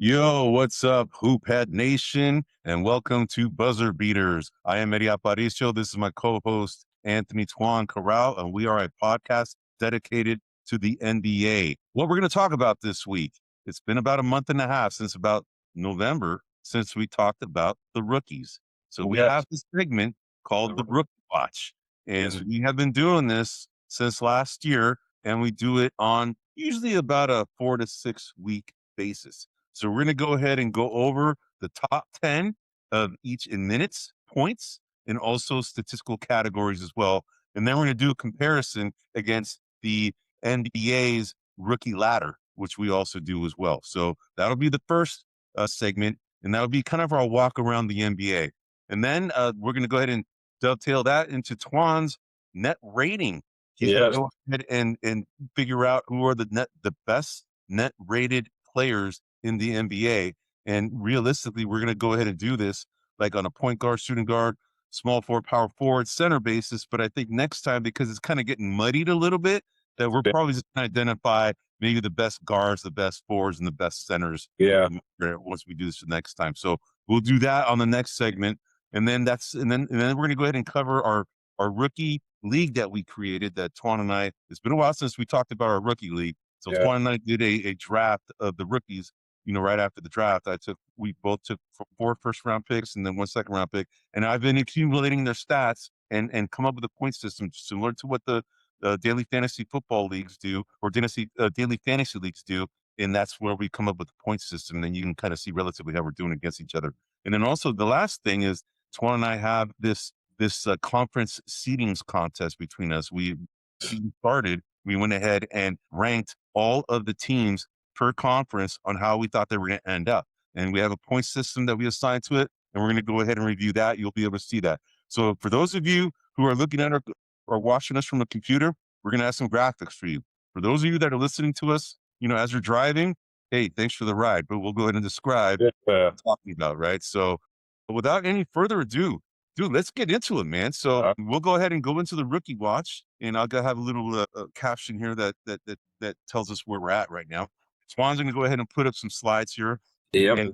Yo, what's up, Hoop Head Nation, and welcome to Buzzer Beaters. I am Eddie Aparicio. This is my co-host, Anthony Tuan Corral, and we are a podcast dedicated to the NBA. What we're going to talk about this week, it's been about a month and a half since about November since we talked about the rookies. So we have this segment called the Rookie Watch, and we have been doing this since last year, and we do it on usually about a 4 to 6 week basis. So we're going to go ahead and go over the top 10 of each in minutes, points, and also statistical categories as well. And then we're going to do a comparison against the NBA's rookie ladder, which we also do as well. So that'll be the first segment, and that'll be kind of our walk around the NBA. And then we're going to go ahead and dovetail that into Twan's net rating. He's going to go ahead and figure out who are the best net rated players in the NBA. And realistically, we're going to go ahead and do this like on a point guard, shooting guard, small forward, power forward, center basis. But I think next time, because it's kind of getting muddied a little bit, that we're probably just going to identify maybe the best guards, the best forwards, and the best centers. Once we do this next time. So we'll do that on the next segment. And then then we're going to go ahead and cover our rookie league that we created that Twan and I, it's been a while since we talked about our rookie league. So Twan and I did a draft of the rookies, right after the draft. We both took 4 first-round picks and then 1 second-round pick. And I've been accumulating their stats and come up with a point system similar to what the daily fantasy football leagues do, or daily fantasy leagues do. And that's where we come up with the point system. And then you can kind of see relatively how we're doing against each other. And then also the last thing is Twan and I have this conference seedings contest between us. We went ahead and ranked all of the teams per conference on how we thought they were going to end up. And we have a point system that we assign to it, and we're going to go ahead and review that. You'll be able to see that. So for those of you who are looking at or watching us from a computer, we're going to have some graphics for you. For those of you that are listening to us, as you're driving, hey, thanks for the ride, but we'll go ahead and describe what we're talking about, right? So without any further ado, dude, let's get into it, man. So we'll go ahead and go into the rookie watch, and I'll have a little caption here that tells us where we're at right now. Swan's going to go ahead and put up some slides here, and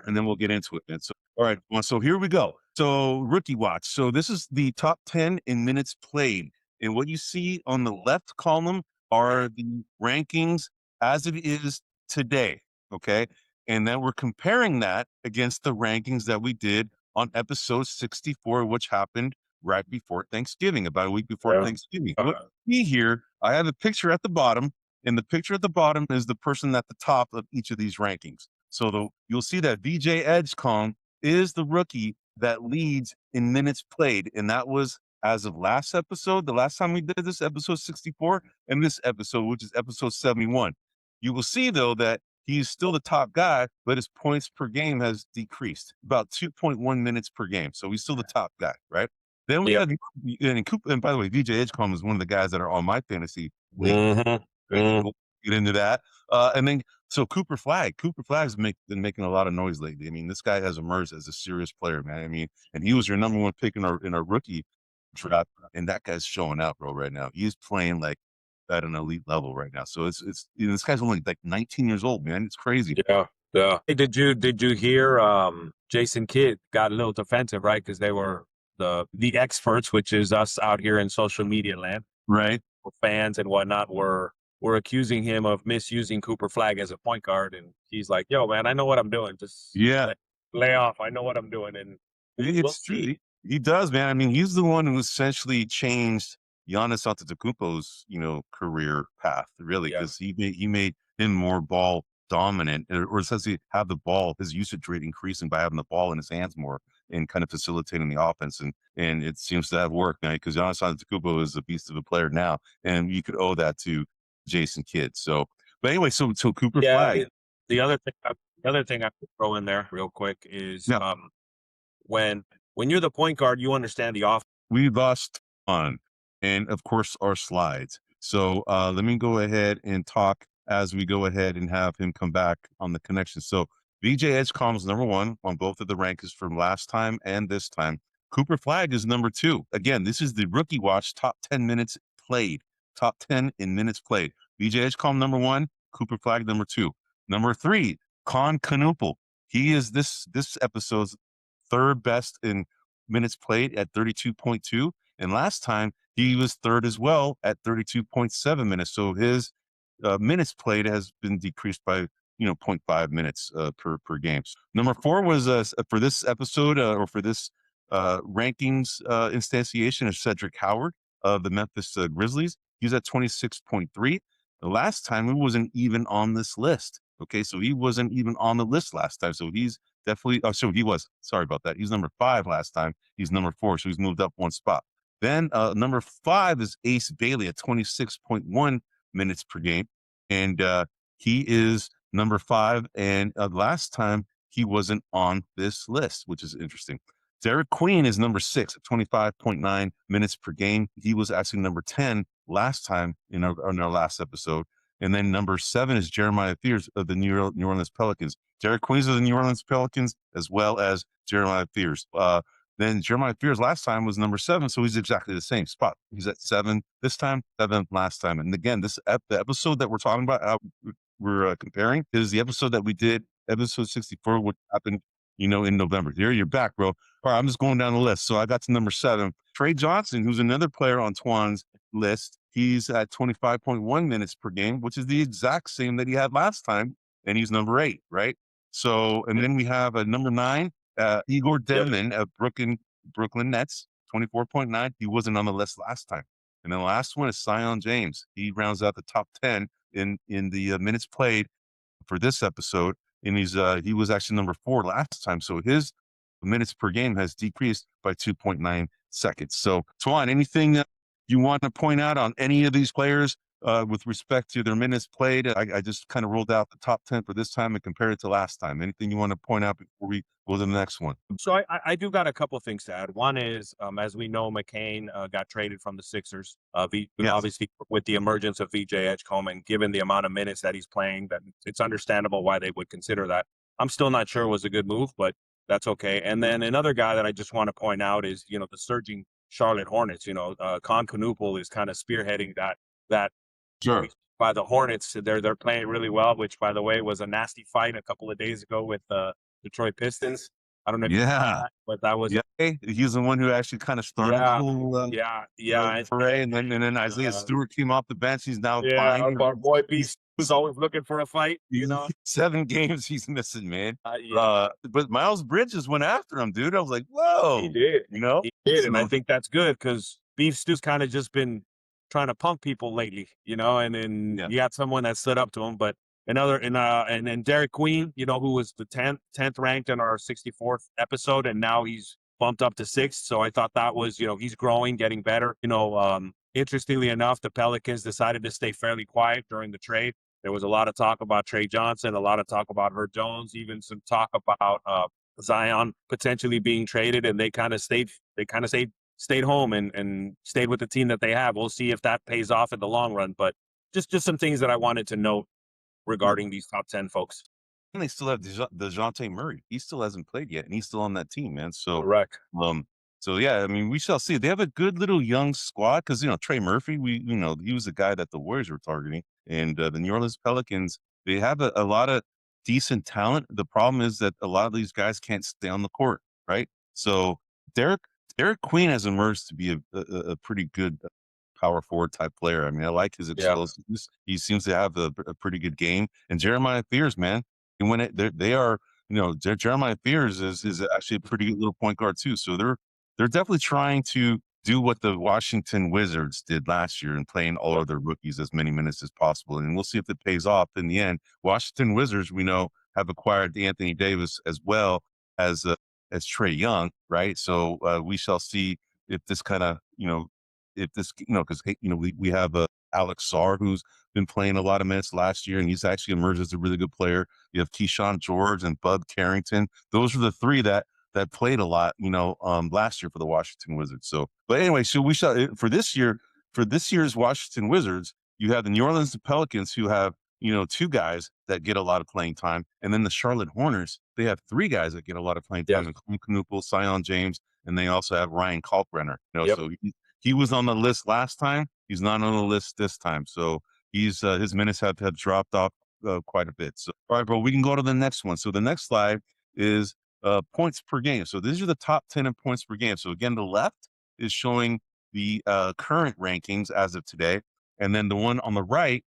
then we'll get into it, man. So, all right, so here we go. So rookie watch. So this is the top 10 in minutes played, and what you see on the left column are the rankings as it is today. Okay, and then we're comparing that against the rankings that we did on episode 64, which happened right before Thanksgiving, about a week before Thanksgiving. What you see here, I have a picture at the bottom, and the picture at the bottom is the person at the top of each of these rankings. So you'll see that VJ Edgecombe is the rookie that leads in minutes played, and that was as of last episode, the last time we did this, episode 64, and this episode, which is episode 71. You will see, though, that he's still the top guy, but his points per game has decreased about 2.1 minutes per game. So he's still the top guy, right? Then we have, and by the way, VJ Edgecombe is one of the guys that are on my fantasy league. We'll get into that. And then, so Cooper Flagg's been making a lot of noise lately. I mean, this guy has emerged as a serious player, man. I mean, and he was your number 1 pick in our rookie draft, and that guy's showing out, bro, right now. He's playing like at an elite level right now. So it's this guy's only like 19 years old, man. It's crazy. Yeah. Hey, did you hear Jason Kidd got a little defensive, right? Because they were the experts, which is us out here in social media land, right? Fans and whatnot were accusing him of misusing Cooper Flagg as a point guard, and he's like, "Yo, man, I know what I'm doing. Just lay off. I know what I'm doing." And it's true. He does, man. I mean, he's the one who essentially changed Giannis Antetokounmpo's, career path, really, because he made him more ball dominant, or says he have the ball, his usage rate increasing by having the ball in his hands more and kind of facilitating the offense. And it seems to have worked, man, because Giannis Antetokounmpo is a beast of a player now, and you could owe that to Jason Kidd. So, but anyway, so Cooper Flagg. The other thing I could throw in there real quick is when you're the point guard, you understand the offense. We lost on, and of course our slides. So let me go ahead and talk as we go ahead and have him come back on the connection. So VJ Edgecombe is number 1 on both of the rankings from last time and this time. Cooper Flagg is number 2. Again, this is the rookie watch top 10 minutes played, top 10 in minutes played. VJ Edgecombe number 1, Cooper Flagg number 2. Number 3, Knueppel. He is this episode's third best in minutes played at 32.2. And last time he was third as well at 32.7 minutes. So his minutes played has been decreased by 0.5 minutes per game. Number 4 was for this episode or for this rankings instantiation is Cedric Howard of the Memphis Grizzlies. He's at 26.3. The last time he wasn't even on this list. Okay, so he wasn't even on the list last time. So he's definitely. Oh, so he was. Sorry about that. He's number 5 last time. He's number 4, so he's moved up 1 spot. Then number 5 is Ace Bailey at 26.1 minutes per game, and he is number 5. And last time he wasn't on this list, which is interesting. Derek Queen is number 6 at 25.9 minutes per game. He was actually number 10 last time in our last episode. And then number 7 is Jeremiah Fears of the New Orleans Pelicans. Derek Queen of the New Orleans Pelicans, as well as Jeremiah Fears. Then Jeremiah Fears last time was number 7, so he's exactly the same spot. He's at 7 this time, 7 last time. And again, the episode that we're talking about, we're comparing, is the episode that we did, episode 64, which happened, in November. There, you're back, bro. All right, I'm just going down the list. So I got to number 7. Trey Johnson, who's another player on Twan's list, he's at 25.1 minutes per game, which is the exact same that he had last time, and he's number 8, right? So, and then we have a number 9, Igor Denman of Brooklyn Nets, 24.9. He wasn't on the list last time. And then the last one is Zion James. He rounds out the top 10 in the minutes played for this episode, and he was actually number 4 last time. So his minutes per game has decreased by 2.9 seconds. So, Twan, anything you want to point out on any of these players with respect to their minutes played? I just kind of rolled out the top 10 for this time and compared it to last time. Anything you want to point out before we go to the next one? So I do got a couple of things to add. One is, as we know, McCain got traded from the Sixers. Obviously, with the emergence of VJ Edgecombe and given the amount of minutes that he's playing, that it's understandable why they would consider that. I'm still not sure it was a good move, but that's okay. And then another guy that I just want to point out is, the surging Charlotte Hornets. Knueppel is kind of spearheading that. Sure. By the Hornets, they're playing really well, which, by the way, was a nasty fight a couple of days ago with Detroit Pistons. I don't know if you saw that, but that was he's the one who actually kind of started the whole foray, and then Isaiah Stewart came off the bench. He's now playing. Our boy Beast was always looking for a fight. 7 games he's missing, man. But Miles Bridges went after him, dude. I was like, whoa, he did. He did, and I think that's good because Beef Stew's kind of just been trying to punk people lately, and then you got someone that stood up to him. But and then Derek Queen, who was the 10th ranked in our 64th episode, and now he's bumped up to 6th. So I thought that was, he's growing, getting better. Interestingly enough, the Pelicans decided to stay fairly quiet during the trade. There was a lot of talk about Trey Johnson, a lot of talk about Herb Jones, even some talk about Zion potentially being traded, and they kind of stayed home and stayed with the team that they have. We'll see if that pays off in the long run, but just some things that I wanted to note regarding these top 10 folks. And they still have DeJounte Murray. He still hasn't played yet, and he's still on that team, man. So correct. So yeah, I mean, we shall see. They have a good little young squad because Trey Murphy, he was the guy that the Warriors were targeting, and the New Orleans Pelicans, they have a lot of decent talent. The problem is that a lot of these guys can't stay on the court, right? So Derek Queen has emerged to be a pretty good power forward type player. I mean, I like his explosiveness. He seems to have a pretty good game. And Jeremiah Fears, man, Jeremiah Fears is actually a pretty good little point guard too. So they're definitely trying to do what the Washington Wizards did last year and playing all of their rookies as many minutes as possible. And we'll see if it pays off in the end. Washington Wizards, we know, have acquired Anthony Davis as well as Trae Young, right? So we shall see if this kind of, because we have Alex Sarr, who's been playing a lot of minutes last year, and he's actually emerged as a really good player. You have Keyshawn George and Bud Carrington. Those are the 3 that played a lot, last year for the Washington Wizards. So, but anyway, so we shall for this year's Washington Wizards, you have the New Orleans Pelicans, who have 2 guys that get a lot of playing time, and then the Charlotte Hornets, they have 3 guys that get a lot of playing time: Knueppel, Zion James, and they also have Ryan Kalkbrenner. So he was on the list last time. He's not on the list this time. So he's his minutes have dropped off quite a bit. So, all right, bro, we can go to the next one. So the next slide is points per game. So these are the top 10 in points per game. So again, the left is showing the current rankings as of today. And then the one on the right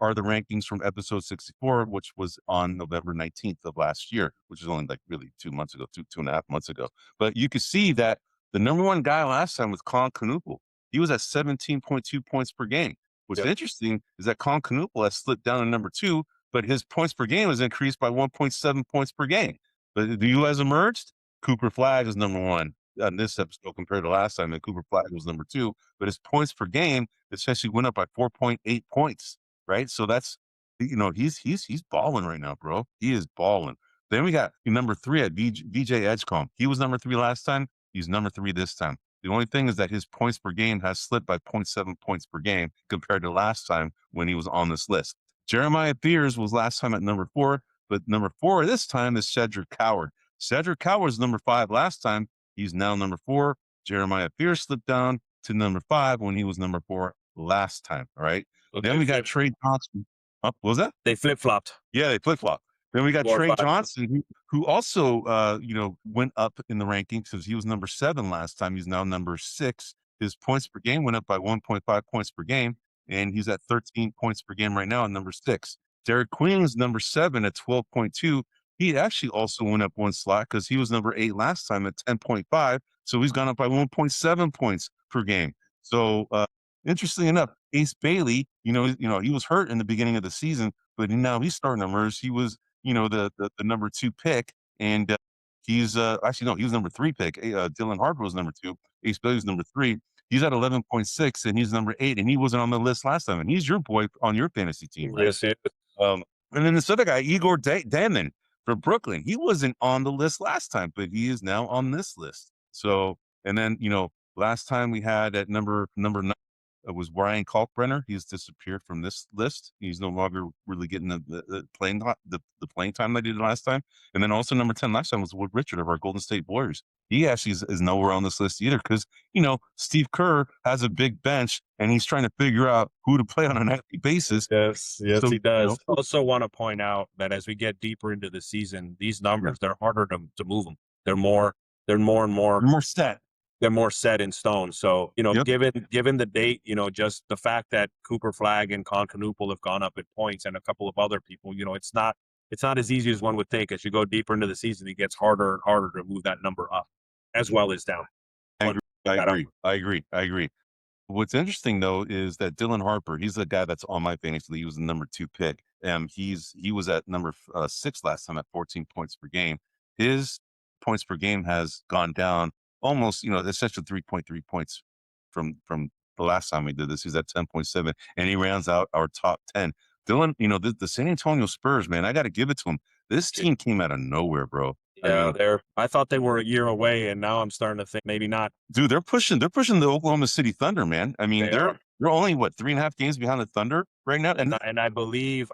are the rankings from episode 64, which was on November 19th of last year, which is only like really 2 months ago, two and a half months ago. But you can see that the number one guy last time was Knueppel. He was at 17.2 points per game. What's interesting is that Knueppel has slipped down to number 2, but his points per game has increased by 1.7 points per game. But the U has emerged. Cooper Flagg is number 1 on this episode compared to last time, and Cooper Flagg was number 2. But his points per game essentially went up by 4.8 points, right? So that's, he's balling right now, bro. He is balling. Then we got number 3 at VJ Edgecombe. He was number 3 last time. He's number 3 this time. The only thing is that his points per game has slipped by 0.7 points per game compared to last time when he was on this list. Jeremiah Beers was last time at number 4, but number 4 this time is Cedric Coward. Cedric Coward was number 5 last time. He's now number 4. Jeremiah Beers slipped down to number 5 when he was number 4 last time. All right. Okay, then we got Trey Johnson. What was that? They flip-flopped. Yeah, they flip-flopped. Then we got Trey Johnson, who also, went up in the rankings because he was number 7 last time. He's now number 6. His points per game went up by 1.5 points per game, and he's at 13 points per game right now, and number 6. Derek Queen is number 7 at 12.2. He actually also went up 1 slot because he was number 8 last time at 10.5. So he's gone up by 1.7 points per game. So, interestingly enough, Ace Bailey, he was hurt in the beginning of the season, but now he's starting to emerge. He was, the number 2 pick, and he's actually no, he was number 3 pick. Dylan Harper was number 2. Ace Bailey was number 3. He's at 11.6, and he's number 8, and he wasn't on the list last time. And he's your boy on your fantasy team, right? Yes. And then this other guy, Igor Damon from Brooklyn, he wasn't on the list last time, but he is now on this list. So, and then last time we had at number 9. It was Brian Kalkbrenner. He's disappeared from this list. He's no longer really getting the playing time they did last time. And then also number 10 last time was Wood Richard of our Golden State Warriors. He actually is nowhere on this list either because, Steve Kerr has a big bench and he's trying to figure out who to play on a nightly basis. Yes, so, he does. Also want to point out that as we get deeper into the season, these numbers, they're harder to move them. They're more set. They're more set in stone. So, given the date, just the fact that Cooper Flagg and Knueppel have gone up in points and a couple of other people, it's not as easy as one would think. As you go deeper into the season, it gets harder and harder to move that number up as well as down. I agree. What's interesting though is that Dylan Harper, he's the guy that's on my fantasy league. He was the number 2 pick. He was at number 6 last time at 14 points per game. His points per game has gone down almost, essentially 3.3 points from the last time we did this. He's at 10.7, and he rounds out our top 10. Dylan, the San Antonio Spurs, man, I got to give it to him. This team came out of nowhere, bro. Yeah, I thought they were a year away, and now I'm starting to think maybe not. Dude, they're pushing the Oklahoma City Thunder, man. I mean, they're only 3.5 games behind the Thunder right now, and I believe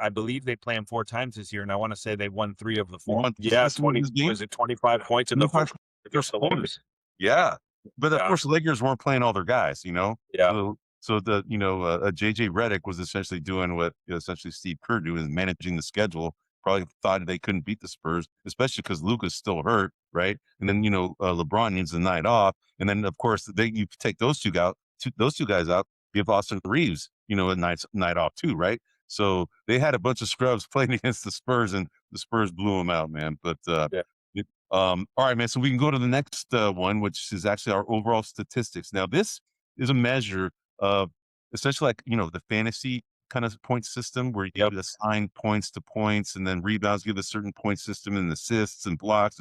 they play them 4 times this year, and I want to say they won 3 of the 4. Yeah, 25 points in the first. Yeah, but of course the Lakers weren't playing all their guys, Yeah. So the JJ Redick was essentially doing what essentially Steve Kerr do, is managing the schedule. Probably thought they couldn't beat the Spurs, especially because Luka's still hurt, right? And then LeBron needs the night off, and then of course you take those two guys out, give Austin Reeves a night off too, right? So they had a bunch of scrubs playing against the Spurs, and the Spurs blew them out, man. But all right, man. So we can go to the next one, which is actually our overall statistics. Now, this is a measure of essentially like, the fantasy kind of point system where you assign points to points, and then rebounds give a certain point system, and assists and blocks.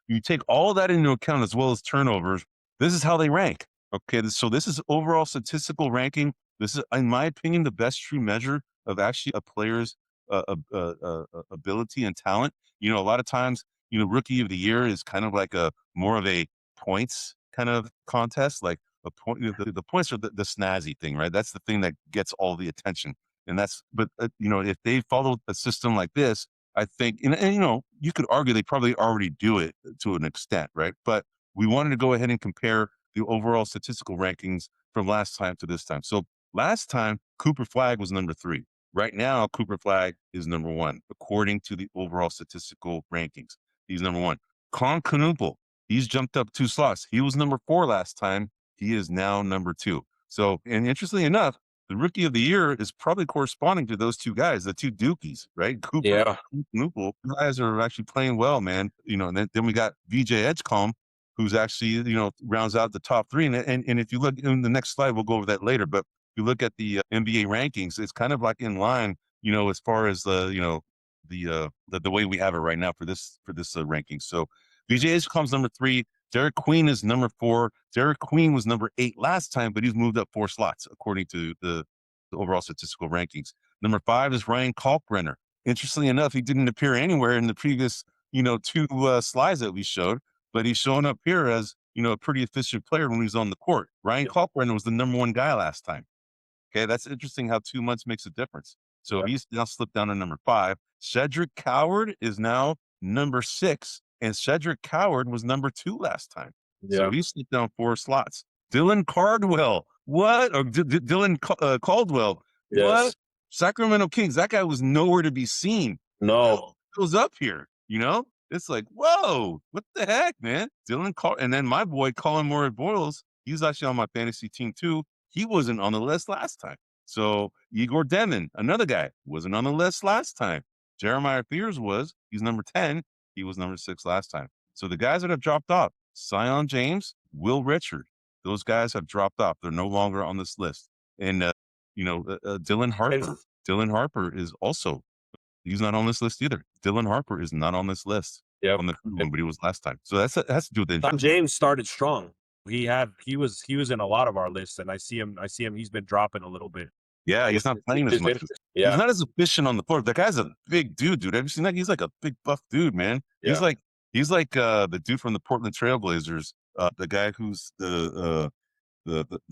You take all that into account as well as turnovers. This is how they rank. Okay. So this is overall statistical ranking. This is, in my opinion, the best true measure of actually a player's ability and talent. A lot of times, rookie of the year is kind of like more of a points kind of contest. Like a point, the points are the snazzy thing, right? That's the thing that gets all the attention. And but if they follow a system like this, I think, and you could argue they probably already do it to an extent, right? But we wanted to go ahead and compare the overall statistical rankings from last time to this time. So last time, Cooper Flagg was number 3. Right now, Cooper Flagg is number 1, according to the overall statistical rankings. He's number 1. Knueppel, he's jumped up 2 slots. He was number 4 last time. He is now number 2. So, and interestingly enough, the rookie of the year is probably corresponding to those 2 guys, the 2 Dookies, right? Cooper, Knueppel, guys are actually playing well, man. And then we got VJ Edgecombe, who's actually, rounds out the top 3. And if you look in the next slide, we'll go over that later. But if you look at the NBA rankings, it's kind of like in line, as far as the way we have it right now for this ranking. So VJ Edgecombe's number 3. Derek Queen is number 4. Derek Queen was number 8 last time, but he's moved up 4 slots according to the overall statistical rankings. Number 5 is Ryan Kalkbrenner. Interestingly enough, he didn't appear anywhere in the previous, 2 slides that we showed, but he's showing up here as, a pretty efficient player when he's on the court. Ryan Kalkbrenner was the number 1 guy last time. Okay, that's interesting how 2 months makes a difference. So he's now slipped down to number 5. Cedric Coward is now number 6, and Cedric Coward was number 2 last time. So he slipped down 4 slots. Dylan Caldwell, what? Or Dylan Caldwell, what? Sacramento Kings, that guy was nowhere to be seen. No. He was up here, It's like, whoa, what the heck, man? And then my boy, Colin Murray-Boyles, he's actually on my fantasy team too. He wasn't on the list last time. So Igor Demon, another guy, wasn't on the list last time. Jeremiah Fears was. He's number 10. He was number 6 last time. So the guys that have dropped off, Sion James, Will Richard, those guys have dropped off. They're no longer on this list. And, Dylan Harper. Dylan Harper is also, he's not on this list either. Dylan Harper is not on this list. On the but he was last time. So that has to do with it. James started strong. He was in a lot of our lists, and I see him. He's been dropping a little bit. Yeah, he's not playing as much. He's not as efficient on the floor. The guy's a big dude. Have you seen that? He's like a big buff dude, man. He's like the dude from the Portland Trailblazers. The guy who's the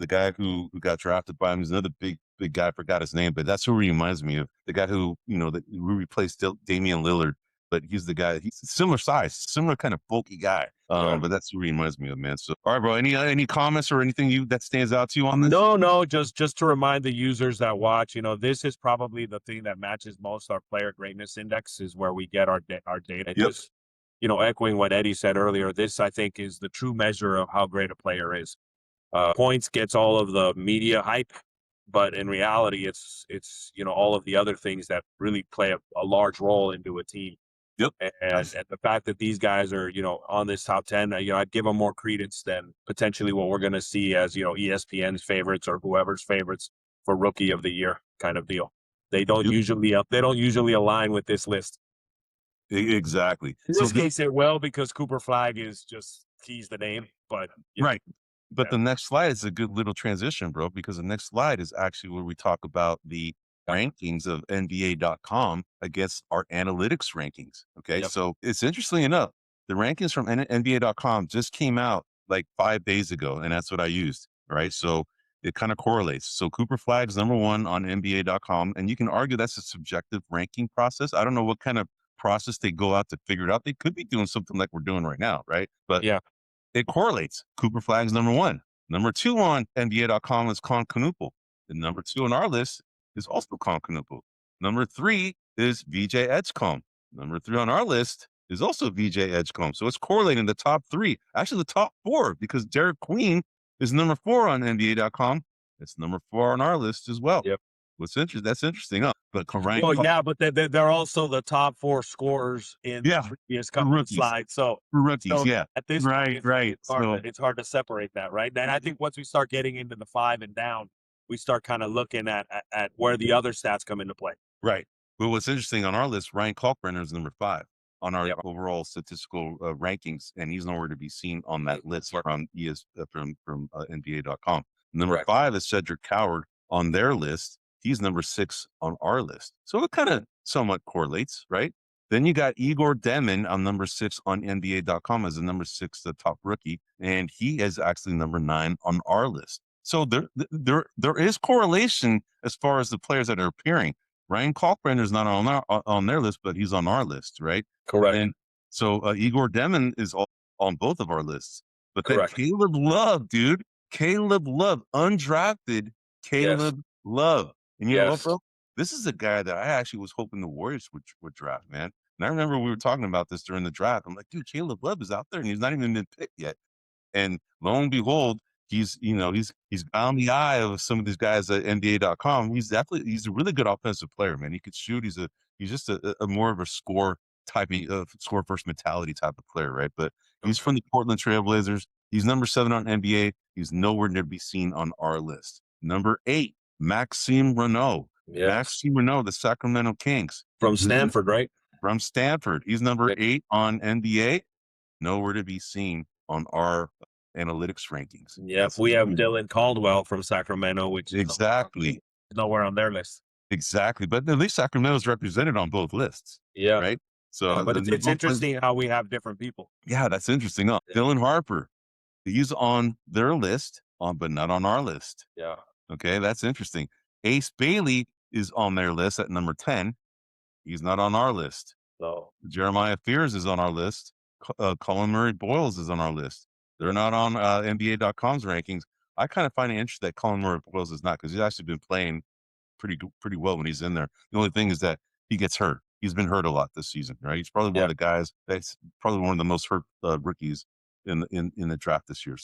guy who got drafted by him is another big guy. I forgot his name, but that's who he reminds me of. The guy who who replaced Damian Lillard. But he's the guy. He's similar size, similar kind of bulky guy. But that's what he reminds me of, man. So, all right, bro. Any comments or anything that stands out to you on this? No. Just to remind the users that watch, this is probably the thing that matches most our player greatness index is where we get our data. Just, echoing what Eddie said earlier, this I think is the true measure of how great a player is. Points gets all of the media hype, but in reality, it's all of the other things that really play a large role into a team. And the fact that these guys are, on this top 10, I'd give them more credence than potentially what we're going to see as, ESPN's favorites or whoever's favorites for rookie of the year kind of deal. They don't usually align with this list. Exactly. In this case, it will because Cooper Flagg he's the name, but right. But the next slide is a good little transition, bro, because the next slide is actually where we talk about the rankings of NBA.com against our analytics rankings. Okay. So it's interesting enough, the rankings from NBA.com just came out like 5 days ago, and that's what I used. Right. So it kind of correlates. So Cooper Flagg's number 1 on NBA.com, and you can argue that's a subjective ranking process. I don't know what kind of process they go out to figure it out. They could be doing something like we're doing right now. Right. But it correlates. Cooper Flagg's number 1. Number 2 on NBA.com is Knueppel. And number 2 on our list is also Knueppel. Number 3 is VJ Edgecombe. Number 3 on our list is also VJ Edgecombe. So it's correlating the top 3, actually the top 4, because Derek Queen is number 4 on NBA.com. It's number 4 on our list as well. What's interesting? That's interesting, huh? But but they're also the top 4 scorers in the previous couple of slides. So rookies, at this point, it's hard to separate that, right? And I think once we start getting into the 5 and down, we start kind of looking at where the other stats come into play. Right. Well, what's interesting on our list, Ryan Kalkbrenner is number 5 on our overall statistical rankings, and he's nowhere to be seen on that list from NBA.com. Number 5 is Cedric Coward on their list. He's number 6 on our list. So it kind of somewhat correlates, right? Then you got Igor Demon on number 6 on NBA.com as the number 6, the top rookie, and he is actually number 9 on our list. So there is correlation as far as the players that are appearing. Ryan Kalkbrenner is not on their list, but he's on our list, right? Correct. And so Igor Demon is on both of our lists. But then Caleb Love, dude, Caleb Love, undrafted Caleb Love. And you know what, bro? this is a guy that I actually was hoping the Warriors would draft, man. And I remember we were talking about this during the draft. I'm like, dude, Caleb Love is out there and he's not even been picked yet. And lo and behold, he's on the eye of some of these guys at NBA.com. He's a really good offensive player, man. He could shoot. He's just a more of a score score first mentality type of player, right? But he's from the Portland Trailblazers. He's number 7 on NBA. He's nowhere to be seen on our list. Number 8, Maxime Renault. Yes. Maxime Renault, the Sacramento Kings. From Stanford, right? From Stanford. He's number 8 on NBA. Nowhere to be seen on our analytics rankings. Yeah, we have Dylan Caldwell from Sacramento, which exactly is nowhere on their list. Exactly, but at least Sacramento's represented on both lists. Yeah, right. So, but it's interesting how we have different people. Yeah, that's interesting. Dylan Harper, he's on their list, but not on our list. Yeah. Okay, that's interesting. Ace Bailey is on their list at number 10. He's not on our list. No. Jeremiah Fears is on our list. Colin Murray Boyles is on our list. They're not on NBA.com's rankings. I kind of find it interesting that Colin Murray Boyles is not, because he's actually been playing pretty well when he's in there. The only thing is that he gets hurt. He's been hurt a lot this season, right? He's probably one of the guys that's probably one of the most hurt rookies in the draft this year.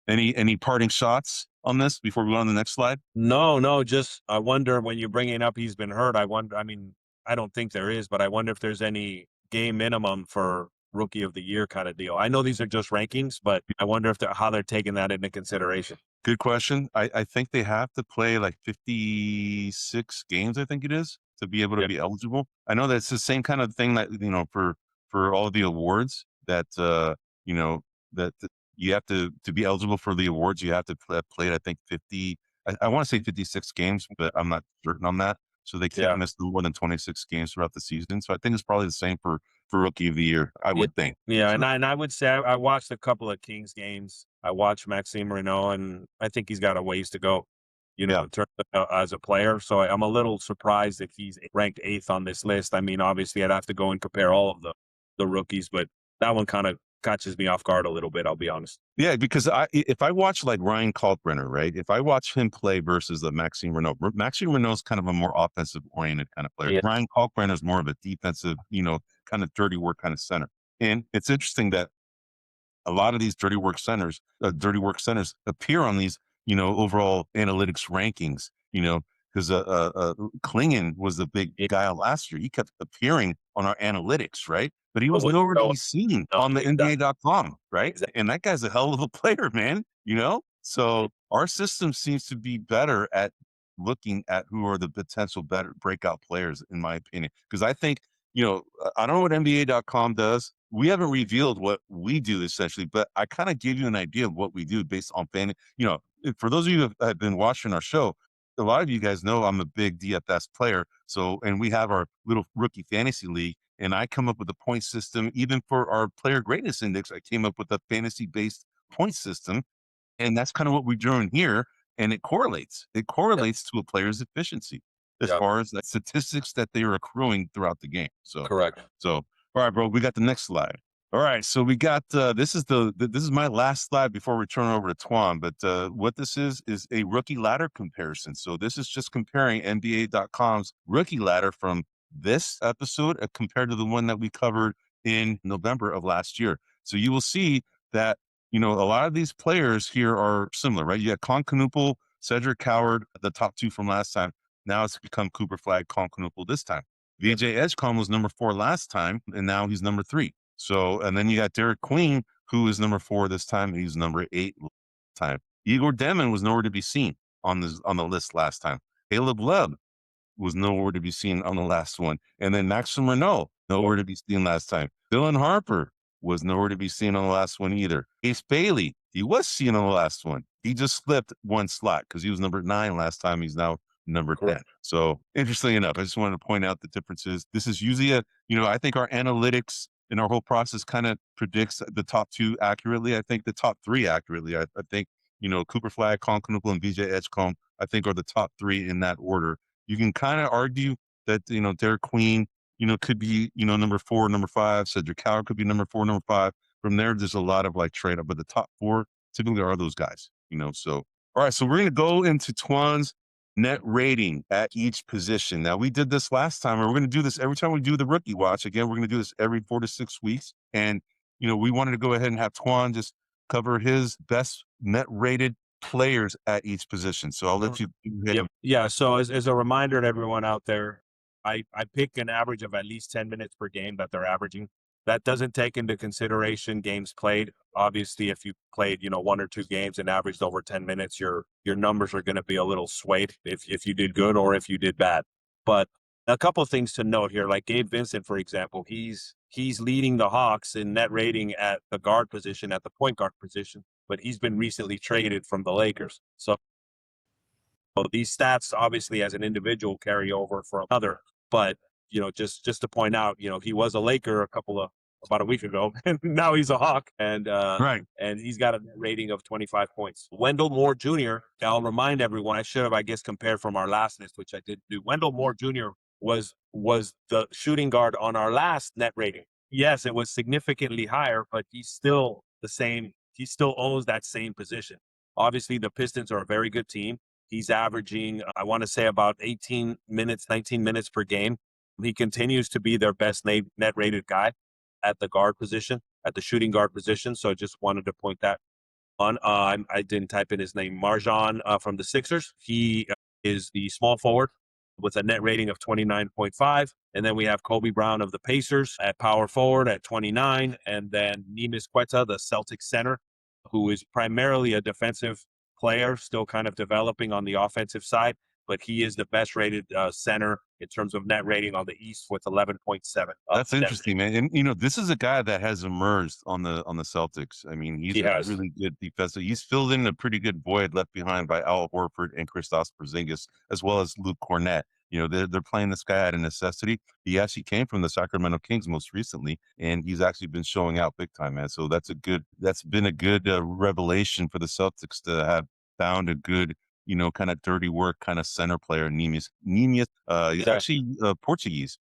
Any parting shots on this before we go on to the next slide? No, just I wonder, when you're bringing up he's been hurt, I mean, I don't think there is, but I wonder if there's any game minimum for rookie of the year kind of deal. I know these are just rankings, but I wonder if how they're taking that into consideration. Good question. I think they have to play like 56 games, I think it is, to be able to be eligible. I know that's the same kind of thing that, for all of the awards that, that you have to be eligible for the awards, you have to play, I think 50, I want to say 56 games, but I'm not certain on that. So they can't miss more than 26 games throughout the season. So I think it's probably the same for rookie of the year, I would think. Yeah. So, and I would say I watched a couple of Kings games. I watched Maxime Renault, and I think he's got a ways to go, in terms of, as a player. So I'm a little surprised if he's ranked 8th on this list. I mean, obviously I'd have to go and compare all of the rookies, but that one kind of catches me off guard a little bit, I'll be honest. Yeah, because if I watch like Ryan Kalkbrenner, right? If I watch him play versus the Maxime Renault's kind of a more offensive oriented kind of player. Yeah. Ryan Kalkbrenner is more of a defensive, kind of dirty work kind of center. And it's interesting that a lot of these dirty work centers appear on these, overall analytics rankings, because Klingon was the big guy last year. He kept appearing on our analytics, right? But he was nowhere to be seen on the NBA.com, right? Exactly. And that guy's a hell of a player, man, So our system seems to be better at looking at who are the potential better breakout players, in my opinion. Because I think, I don't know what NBA.com does. We haven't revealed what we do essentially, but I kind of gave you an idea of what we do based on fan. For those of you that have been watching our show, a lot of you guys know I'm a big DFS player. So, and we have our little rookie fantasy league, and I come up with a point system. Even for our player greatness index, I came up with a fantasy based point system. And that's kind of what we're doing here. And it correlates. It correlates to a player's efficiency as far as the statistics that they are accruing throughout the game. So correct. So, all right, bro, we got the next slide. All right, so we got this is my last slide before we turn over to Twan. But what this is a rookie ladder comparison. So this is just comparing NBA.com's rookie ladder from this episode compared to the one that we covered in November of last year. So you will see that a lot of these players here are similar, right? You got Knueppel, Cedric Howard, the top 2 from last time. Now it's become Cooper Flagg, Knueppel this time. VJ Edgecombe was number 4 last time, and now he's number 3. So, and then you got Derek Queen, who is number 4 this time, and he's number 8 time. Igor Demon was nowhere to be seen on the list last time. Caleb Love was nowhere to be seen on the last one. And then Maxime Renault, nowhere to be seen last time. Dylan Harper was nowhere to be seen on the last one either. Ace Bailey, he was seen on the last one. He just slipped one slot because he was number 9 last time. He's now number 10. So interestingly enough, I just wanted to point out the differences. This is usually I think our analytics and our whole process kind of predicts the top 2 accurately. I think the top 3 accurately. I think, Cooper Flagg, Knueppel, and VJ Edgecombe, I think are the top 3 in that order. You can kind of argue that, Derek Queen, could be, number 4, number 5. Cedric Howard could be number 4, number 5. From there's a lot of like trade up, but the top 4 typically are those guys, So, all right. So we're going to go into Twan's net rating at each position. Now, we did this last time, and we're going to do this every time we do the rookie watch. Again, we're going to do this every 4 to 6 weeks. And, we wanted to go ahead and have Twan just cover his best net rated players at each position. So I'll let you go ahead. Yeah. So as a reminder to everyone out there, I pick an average of at least 10 minutes per game that they're averaging. That doesn't take into consideration games played. Obviously, if you played, 1 or 2 games and averaged over 10 minutes, your numbers are going to be a little swayed if you did good or if you did bad. But a couple of things to note here, like Gabe Vincent, for example, he's leading the Hawks in net rating at the guard position, at the point guard position, but he's been recently traded from the Lakers. So these stats, obviously, as an individual, carry over for another. But just to point out, he was a Laker about a week ago, and now he's a Hawk, and Right. and he's got a rating of 25 points. Wendell Moore Jr. I'll remind everyone, I should have, I guess, compared from our last list, which I didn't do. Wendell Moore Jr. was the shooting guard on our last net rating. Yes, it was significantly higher, but he's still the same. He still owns that same position. Obviously, the Pistons are a very good team. He's averaging, I want to say, about 18 minutes, 19 minutes per game. He continues to be their best net rated guy at the guard position, at the shooting guard position. So I just wanted to point that on. I didn't type in his name. Marjan from the Sixers. He is the small forward with a net rating of 29.5. And then we have Kobe Brown of the Pacers at power forward at 29. And then Neemias Queta, the Celtics center, who is primarily a defensive player, still kind of developing on the offensive side, but he is the best rated center in terms of net rating on the East with 11.7. That's interesting, man. And this is a guy that has emerged on the Celtics. I mean, he's a really good defensive. He's filled in a pretty good void left behind by Al Horford and Kristaps Porzingis, as well as Luke Cornett. They're playing this guy out of necessity. He actually came from the Sacramento Kings most recently, and he's actually been showing out big time, man. So that's been a good revelation for the Celtics to have found a good, kind of dirty work kind of center player. Neemias, he's actually Portuguese.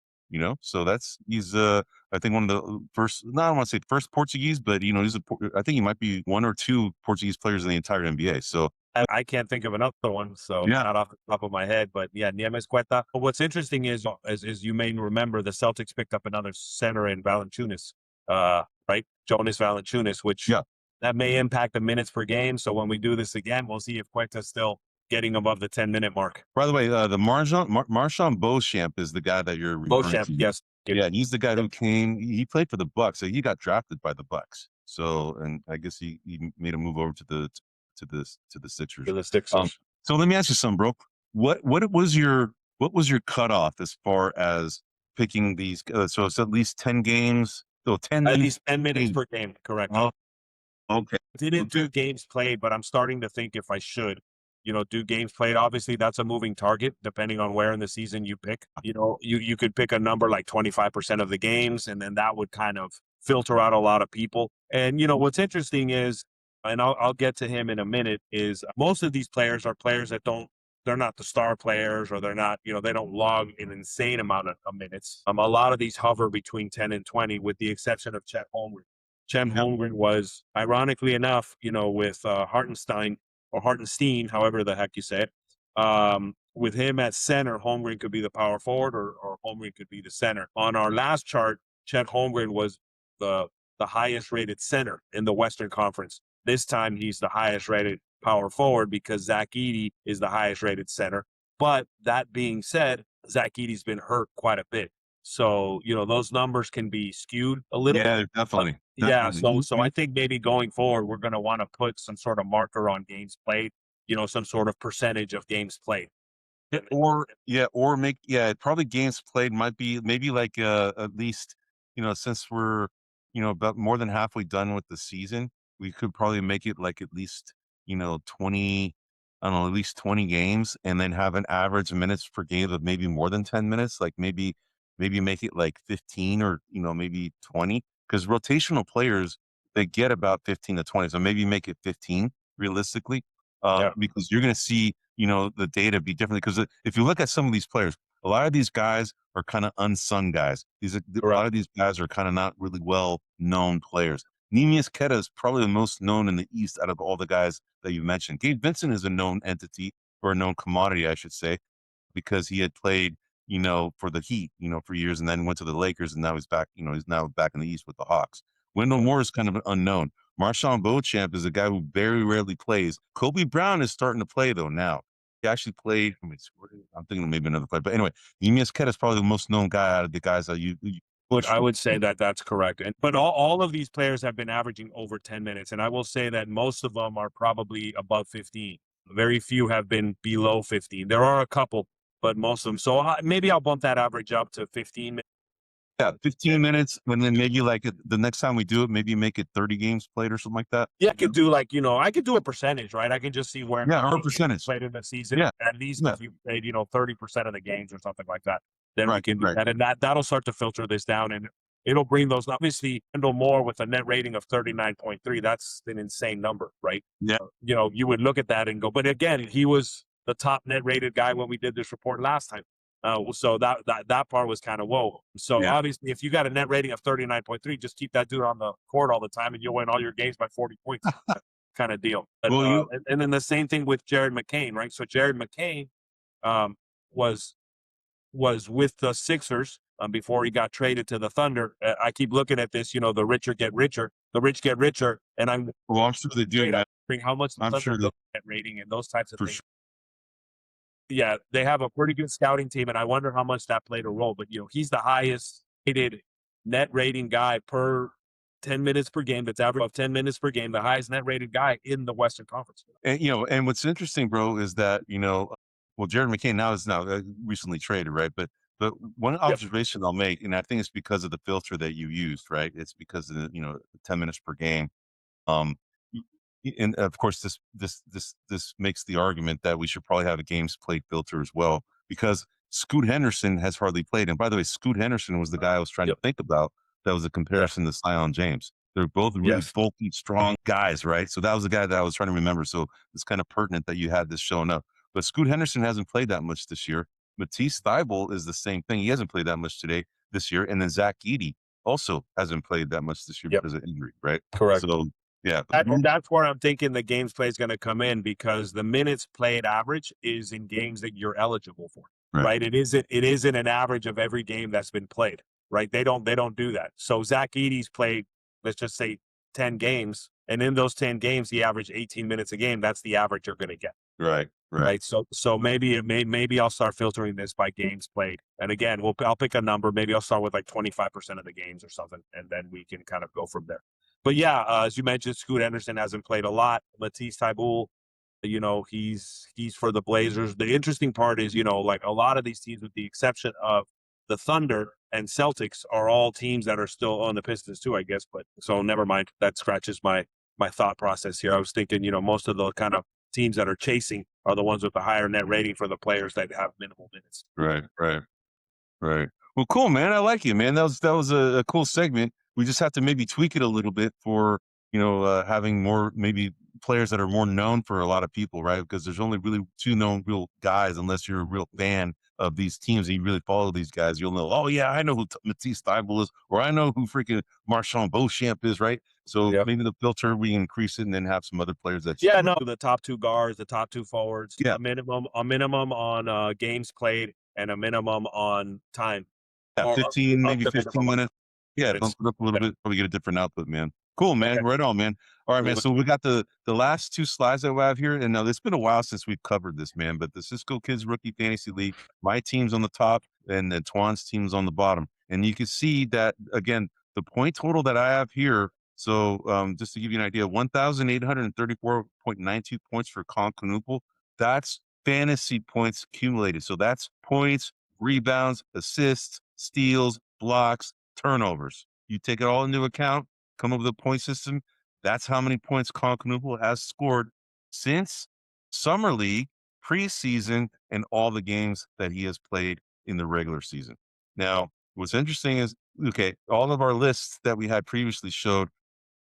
So he's I think one of the first, I don't want to say first Portuguese, but I think he might be 1 or 2 Portuguese players in the entire NBA. So I can't think of another one, so not off the top of my head, but yeah, Neemias Queta. But what's interesting is, as you may remember, the Celtics picked up another center in Valanciunas, right? Jonas Valanciunas, which that may impact the minutes per game. So when we do this again, we'll see if Queta's still getting above the 10-minute mark. By the way, the Marchand Beauchamp is the guy that you're referring to. Yes. Yeah, he's the guy who came. He played for the Bucks, so he got drafted by the Bucks. So, and I guess he made a move over to the Sixers. To the Sixers. So let me ask you something, bro. What was your cutoff as far as picking these? So it's at least 10 games. So 10 at least 10 minutes per game. Correct. Oh, okay. Didn't do games played, but I'm starting to think if I should, do games played. Obviously, that's a moving target depending on where in the season you pick. You could pick a number like 25% of the games, and then that would kind of filter out a lot of people. And, what's interesting is, and I'll get to him in a minute, is most of these players are players that they're not the star players, or they're not, they don't log an insane amount of minutes. A lot of these hover between 10 and 20, with the exception of Chet Holmgren. Chet Holmgren was, ironically enough, with Hartenstein, or Hartenstein, however the heck you say it. With him at center, Holmgren could be the power forward, or Holmgren could be the center. On our last chart, Chet Holmgren was the highest rated center in the Western Conference. This time, he's the highest rated power forward because Zach Edey is the highest rated center. But that being said, Zach Edey's been hurt quite a bit. So, those numbers can be skewed a little. Yeah, definitely. Yeah, so I think maybe going forward, we're going to want to put some sort of marker on games played, some sort of percentage of games played. Probably games played might be maybe like at least, since we're, about more than halfway done with the season, we could probably make it like at least, 20, I don't know, at least 20 games, and then have an average minutes per game of maybe more than 10 minutes, like maybe make it like 15 or, maybe 20. Because rotational players, they get about 15 to 20. So maybe make it 15 realistically, because you're going to see, the data be differently. Because if you look at some of these players, a lot of these guys are kind of unsung guys. A lot of these guys are kind of not really well-known players. Neemias Queta is probably the most known in the East out of all the guys that you mentioned. Gabe Vincent is a known entity, or a known commodity, I should say, because he had played, for the Heat, for years, and then went to the Lakers, and now he's back, he's now back in the East with the Hawks. Wendell Moore is kind of unknown. Marshawn Beauchamp is a guy who very rarely plays. Kobe Brown is starting to play, though, now. He actually played, I'm thinking maybe another play. But anyway, Neemias Queta is probably the most known guy out of the guys that you I would say that that's correct. But all of these players have been averaging over 10 minutes. And I will say that most of them are probably above 15. Very few have been below 15. There are a couple, but most of them. So maybe I'll bump that average up to 15 minutes. Yeah, 15 minutes, and then maybe like the next time we do it, maybe make it 30 games played or something like that. Yeah, I could do I could do a percentage, right? I can just see where our percentage played in the season. Yeah. At least if you played, 30% of the games or something like that, then we can do that. And that'll start to filter this down, and it'll bring those. Obviously, Wendell Moore with a net rating of 39.3, that's an insane number, right? Yeah. You would look at that and go, but again, he was the top net rated guy when we did this report last time. So that part was kind of whoa. So obviously, if you got a net rating of 39.3, just keep that dude on the court all the time, and you'll win all your games by 40 points, kind of deal. But, and then the same thing with Jared McCain, right? So Jared McCain was with the Sixers before he got traded to the Thunder. I keep looking at this, the richer get richer, the rich get richer, and I'm sure they do. How much I'm sure the net rating and those types of things. Sure. Yeah, they have a pretty good scouting team, and I wonder how much that played a role. But he's the highest rated net rating guy per 10 minutes per game. That's average of 10 minutes per game, the highest net rated guy in the Western Conference. And and what's interesting, bro, is that well, Jared McCain is recently traded, right? But one observation I'll make, and I think it's because of the filter that you used, right? It's because of the 10 minutes per game. And of course, this makes the argument that we should probably have a games played filter as well, because Scoot Henderson has hardly played. And by the way, Scoot Henderson was the guy I was trying to think about. That was a comparison to Zion James. They're both really bulky, strong guys, right? So that was the guy that I was trying to remember. So it's kind of pertinent that you had this showing up. But Scoot Henderson hasn't played that much this year. Matisse Thybulle is the same thing. He hasn't played that much this year. And then Zach Edey also hasn't played that much this year because of injury, right? Correct. So yeah. And that's where I'm thinking the games play is going to come in, because the minutes played average is in games that you're eligible for, right? It isn't an average of every game that's been played, right? They don't do that. So Zach Edey's played, let's just say 10 games. And in those 10 games, he averaged 18 minutes a game. That's the average you're going to get. Right. So maybe I'll start filtering this by games played. And again, I'll pick a number. Maybe I'll start with like 25% of the games or something, and then we can kind of go from there. But yeah, as you mentioned, Scoot Henderson hasn't played a lot. Matisse Thybulle, he's for the Blazers. The interesting part is, like a lot of these teams, with the exception of the Thunder and Celtics, are all teams that are still on the Pistons too, I guess. But so never mind. That scratches my thought process here. I was thinking, most of the kind of teams that are chasing are the ones with the higher net rating for the players that have minimal minutes. Right. Well, cool, man. I like you, man. That was a cool segment. We just have to maybe tweak it a little bit for, having more maybe players that are more known for a lot of people, right? Because there's only really two known real guys, unless you're a real fan of these teams and you really follow these guys. You'll know, oh yeah, I know who Matisse Thybulle is, or I know who freaking Marshawn Beauchamp is, right? So maybe the filter, we increase it and then have some other players that the top two guards, the top two forwards, a minimum on games played, and a minimum on time. 15, maybe 15 minutes. Yeah, bump it up a little bit, probably get a different output, man. Cool, man. Okay. Right on, man. All right, man. So we got the last two slides that we have here. And now it's been a while since we've covered this, man, but the Cisco Kids Rookie Fantasy League, my team's on the top and the Twan's team's on the bottom. And you can see that, again, the point total that I have here. So just to give you an idea, 1,834.92 points for Knueppel. That's fantasy points accumulated. So that's points, rebounds, assists, steals, blocks, turnovers. You take it all into account, come up with a point system. That's how many points Knueppel has scored since Summer League, preseason, and all the games that he has played in the regular season. Now, what's interesting is, all of our lists that we had previously showed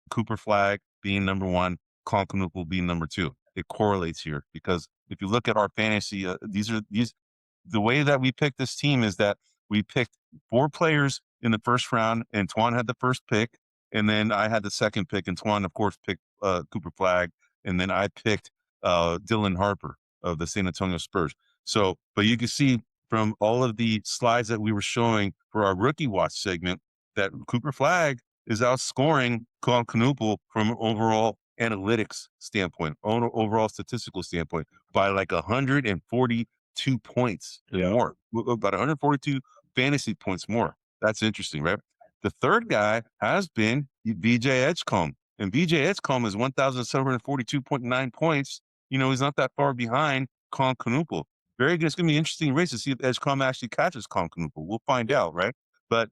Cooper Flagg being number one, Knueppel being number two. It correlates here because if you look at our fantasy, the way that we picked this team is that we picked 4 players in the first round, and Twan had the first pick, and then I had the second pick, and Twan, of course, picked Cooper Flagg, and then I picked Dylan Harper. of the San Antonio Spurs. So, but you can see from all of the slides that we were showing for our rookie watch segment that Cooper Flagg is outscoring Knueppel from an overall analytics standpoint, overall statistical standpoint by like 142 points and more, about 142 fantasy points more. That's interesting, right? The third guy has been VJ Edgecombe, and VJ Edgecombe is 1,742.9 points. He's not that far behind Knueppel. Very good. It's going to be an interesting race to see if Edgecombe actually catches Knueppel. We'll find out, right? But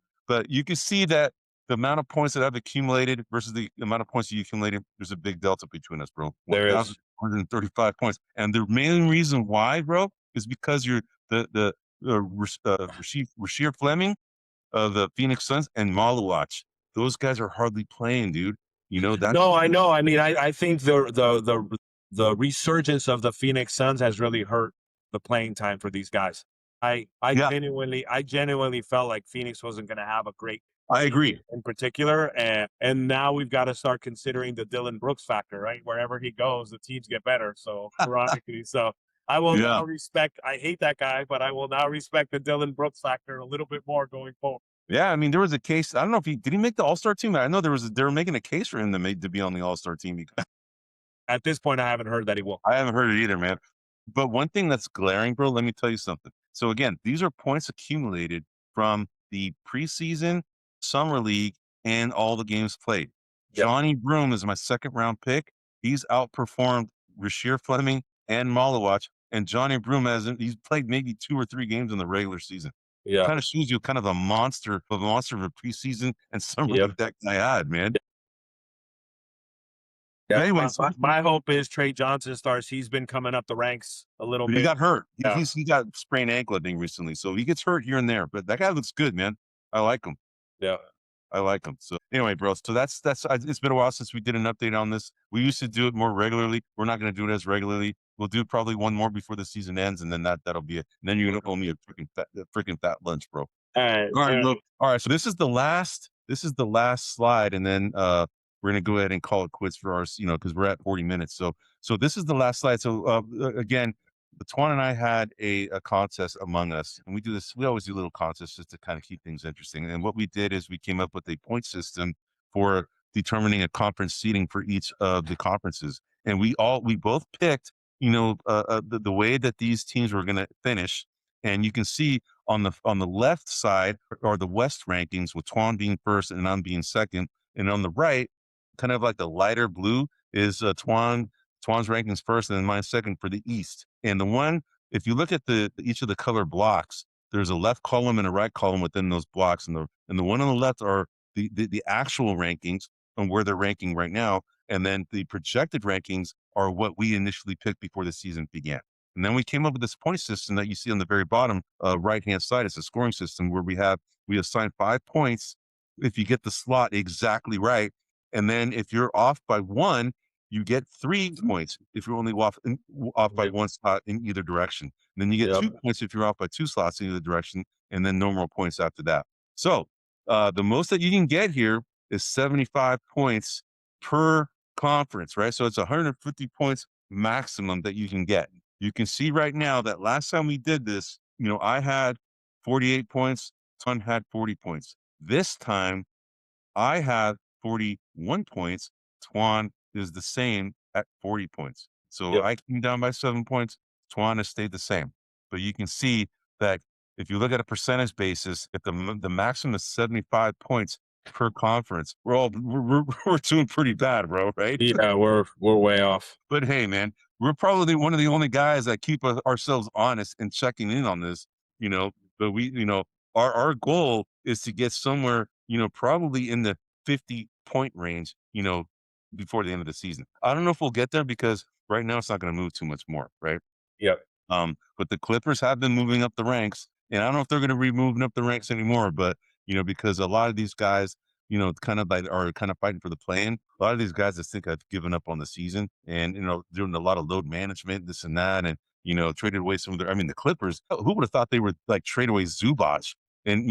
you can see that the amount of points that I've accumulated versus the amount of points that you accumulated, there's a big delta between us, bro. There is 135 points. And the main reason why, bro, is because you're Rasheed Fleming of the Phoenix Suns and Malawach. Those guys are hardly playing, dude. No, I know. I mean, I think the resurgence of the Phoenix Suns has really hurt the playing time for these guys. I genuinely felt like Phoenix wasn't going to have a great. I agree. In particular, and now we've got to start considering the Dylan Brooks factor, right? Wherever he goes, the teams get better. So ironically, I will now respect. I hate that guy, but I will now respect the Dylan Brooks factor a little bit more going forward. Yeah, I mean, there was a case. I don't know if did he make the All-Star team? I know they were making a case for him to be on the All-Star team. At this point, I haven't heard that he will. I haven't heard it either, man. But one thing that's glaring, bro, let me tell you something. So again, these are points accumulated from the preseason, summer league, and all the games played. Yep. Johnny Broome is my second round pick. He's outperformed Rasheed Fleming and Malawach, and Johnny Broome he's played maybe 2 or 3 games in the regular season. Yeah, kind of shows you kind of a monster of a preseason and summer league that guy had, man. Yeah. Anyway, my hope is Trey Johnson starts. He's been coming up the ranks a little bit. He got hurt. Yeah. He got sprained ankle, I think, recently. So he gets hurt here and there. But that guy looks good, man. I like him. Yeah. I like him. So anyway, bro. So that's it's been a while since we did an update on this. We used to do it more regularly. We're not going to do it as regularly. We'll do probably one more before the season ends, and then that'll be it. And then you're going to owe me a freaking fat lunch, bro. All right. Look. All right. So this is the last slide, and then we're going to go ahead and call it quits for ours, because we're at 40 minutes. So this is the last slide. So again, Twan and I had a contest among us, and we do this. We always do little contests just to kind of keep things interesting. And what we did is we came up with a point system for determining a conference seating for each of the conferences, and we both picked, the way that these teams were going to finish. And you can see on the left side are the West rankings, with Twan being first and I'm being second, and on the right, kind of like the lighter blue, is Twan's rankings first, and then mine second for the East. And the one, if you look at each of the color blocks, there's a left column and a right column within those blocks, and the one on the left are the actual rankings on where they're ranking right now, and then the projected rankings are what we initially picked before the season began. And then we came up with this point system that you see on the very bottom right hand side. It's a scoring system where we assign 5 points if you get the slot exactly right. And then if you're off by 1, you get 3 points if you're only off by 1 slot in either direction. And then you get 2 points if you're off by 2 slots in either direction, and then no more points after that. So the most that you can get here is 75 points per conference, right? So it's 150 points maximum that you can get. You can see right now that last time we did this, I had 48 points, Ton had 40 points. This time I have 41 points. Twan is the same at 40 points. So I came down by 7 points. Twan has stayed the same. But you can see that if you look at a percentage basis, if the maximum is 75 points per conference, we're doing pretty bad, bro, right? Yeah, we're way off. But hey, man, we're probably one of the only guys that keep ourselves honest and checking in on this, but we, our goal is to get somewhere, probably in the 50-point range, before the end of the season. I don't know if we'll get there because right now it's not going to move too much more, right? Yep. But the Clippers have been moving up the ranks, and I don't know if they're going to be moving up the ranks anymore, but, because a lot of these guys, kind of are kind of fighting for the play-in. A lot of these guys, I think, have given up on the season and, doing a lot of load management, this and that, and, traded away some of the Clippers, who would have thought they would like trade away Zubac and,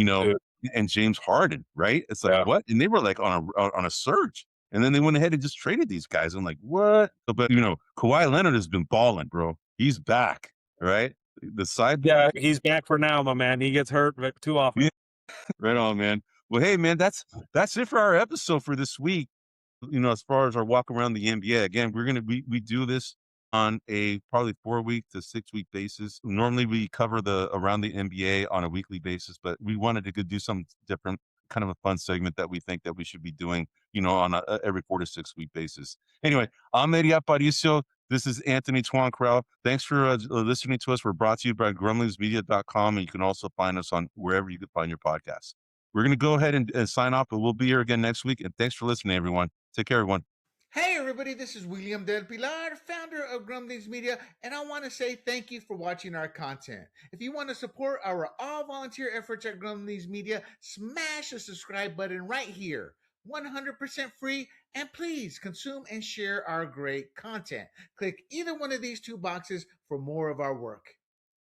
and James Harden, right? It's like, what? And they were like on a surge. And then they went ahead and just traded these guys. I'm like, what? But, Kawhi Leonard has been balling, bro. he's back, right? The side. Yeah, he's back for now, my man. He gets hurt too often. Yeah. Right on, man. Well, hey, man, that's it for our episode for this week. As far as our walk around the NBA, again, we do this on a probably 4-week to 6-week basis. Normally we cover the around the NBA on a weekly basis, but we wanted to do something different, kind of a fun segment that we think that we should be doing, on a every 4 to 6 week basis. Anyway, I'm Eddie Aparicio. This is Anthony Tuan Corral. Thanks for listening to us. We're brought to you by grumblingsmedia.com, and you can also find us on wherever you can find your podcasts. We're going to go ahead and sign off, but we'll be here again next week. And thanks for listening, everyone. Take care, everyone. Hey everybody, this is William Del Pilar, founder of Grumblings Media, and I want to say thank you for watching our content. If you want to support our all-volunteer efforts at Grumblings Media, smash the subscribe button right here. 100% free, and please consume and share our great content. Click either one of these two boxes for more of our work.